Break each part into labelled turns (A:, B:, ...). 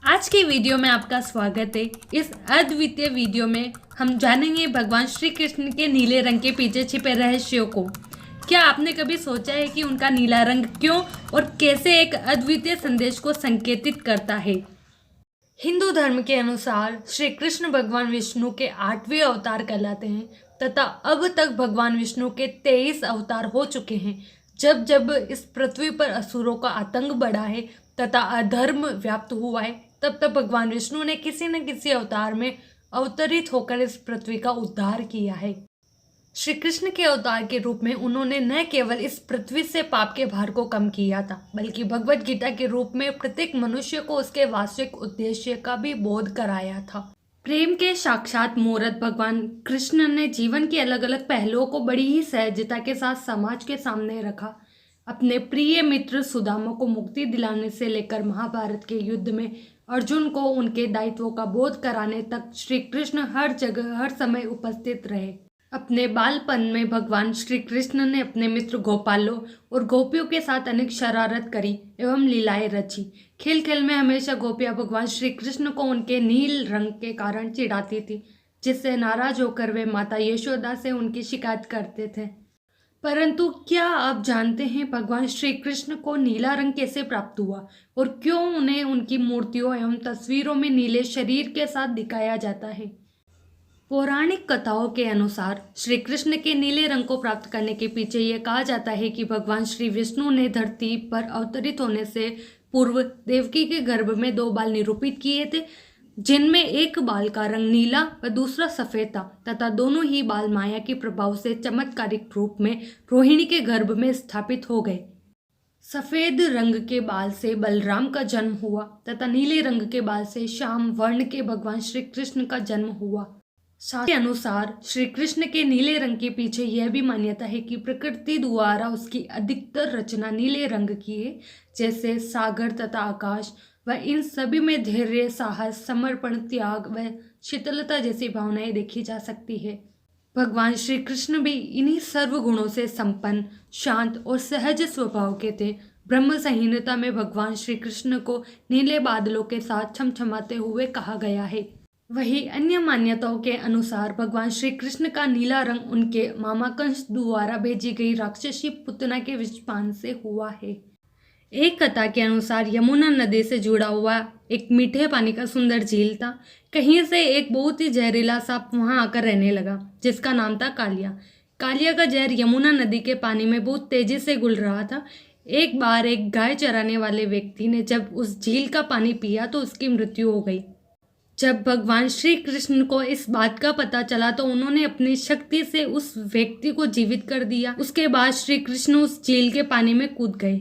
A: आज की वीडियो में आपका स्वागत है। इस अद्वितीय वीडियो में हम जानेंगे भगवान श्री कृष्ण के नीले रंग के पीछे छिपे रहस्यों को। क्या आपने कभी सोचा है कि उनका नीला रंग क्यों और कैसे एक अद्वितीय संदेश को संकेतित करता है? हिंदू धर्म के अनुसार श्री कृष्ण भगवान विष्णु के 8वें अवतार कहलाते हैं तथा अब तक भगवान विष्णु के 23 अवतार हो चुके हैं। जब जब इस पृथ्वी पर असुरों का आतंक बढ़ा है तथा अधर्म व्याप्त हुआ है, तब तब भगवान विष्णु ने किसी न किसी अवतार में अवतरित होकर इस पृथ्वी का उद्धार किया है। श्री कृष्ण के अवतार के रूप में उन्होंने न केवल इस पृथ्वी से पाप के भार को कम किया था, बल्कि भगवत गीता के रूप में प्रत्येक मनुष्य को उसके वास्तविक उद्देश्य का भी बोध कराया था। प्रेम के साक्षात मूर्त भगवान कृष्ण ने जीवन के अलग अलग पहलुओं को बड़ी ही सहजता के साथ समाज के सामने रखा। अपने प्रिय मित्र सुदामा को मुक्ति दिलाने से लेकर महाभारत के युद्ध में अर्जुन को उनके दायित्वों का बोध कराने तक श्री कृष्ण हर जगह हर समय उपस्थित रहे। अपने बालपन में भगवान श्री कृष्ण ने अपने मित्र गोपालों और गोपियों के साथ अनेक शरारत करी एवं लीलाएं रची। खेल खेल में हमेशा गोपियां भगवान श्री कृष्ण को उनके नील रंग के कारण चिढ़ाती थी, जिससे नाराज होकर वे माता यशोदा से उनकी शिकायत करते थे। परंतु क्या आप जानते हैं भगवान श्री कृष्ण को नीला रंग कैसे प्राप्त हुआ और क्यों उन्हें उनकी मूर्तियों एवं तस्वीरों में नीले शरीर के साथ दिखाया जाता है? पौराणिक कथाओं के अनुसार श्री कृष्ण के नीले रंग को प्राप्त करने के पीछे यह कहा जाता है कि भगवान श्री विष्णु ने धरती पर अवतरित होने से पूर्व देवकी के गर्भ में 2 बाल निरूपित किए थे, जिनमें एक बाल का रंग नीला व दूसरा सफेद था तथा दोनों ही बाल माया के प्रभाव से चमत्कारिक रूप में रोहिणी के गर्भ में स्थापित हो गए। सफेद रंग के बाल से बलराम का जन्म हुआ तथा नीले रंग के बाल से श्याम वर्ण के भगवान श्री कृष्ण का जन्म हुआ। शास्त्र के अनुसार श्री कृष्ण के नीले रंग के पीछे यह भी मान्यता है कि प्रकृति द्वारा उसकी अधिकतर रचना नीले रंग की है, जैसे सागर तथा आकाश, व इन सभी में धैर्य, साहस, समर्पण, त्याग व शीतलता जैसी भावनाएं देखी जा सकती है। भगवान श्री कृष्ण भी इन्हीं सर्व गुणों से संपन्न, शांत और सहज स्वभाव के थे। ब्रह्म संहिता में भगवान श्री कृष्ण को नीले बादलों के साथ छमछमाते हुए कहा गया है। वही अन्य मान्यताओं के अनुसार भगवान श्री कृष्ण का नीला रंग उनके मामा कंस द्वारा भेजी गई राक्षसी पुतना के विषपान से हुआ है। एक कथा के अनुसार यमुना नदी से जुड़ा हुआ एक मीठे पानी का सुंदर झील था। कहीं से एक बहुत ही जहरीला सांप वहां आकर रहने लगा, जिसका नाम था कालिया। कालिया का जहर यमुना नदी के पानी में बहुत तेजी से घुल रहा था। एक बार एक गाय चराने वाले व्यक्ति ने जब उस झील का पानी पिया तो उसकी मृत्यु हो गई। जब भगवान श्री कृष्ण को इस बात का पता चला तो उन्होंने अपनी शक्ति से उस व्यक्ति को जीवित कर दिया। उसके बाद श्री कृष्ण उस झील के पानी में कूद गए।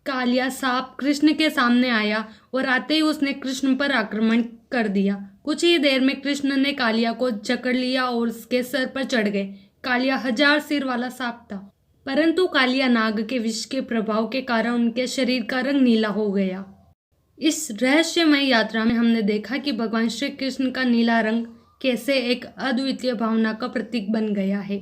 A: कालिया सांप कृष्ण के सामने आया और आते ही उसने कृष्ण पर आक्रमण कर दिया। कुछ ही देर में कृष्ण ने कालिया को जकड़ लिया और उसके सर पर चढ़ गए। कालिया 1000 सिर वाला सांप था, परंतु कालिया नाग के विष के प्रभाव के कारण उनके शरीर का रंग नीला हो गया। इस रहस्यमय यात्रा में हमने देखा कि भगवान श्री कृष्ण का नीला रंग कैसे एक अद्वितीय भावना का प्रतीक बन गया है।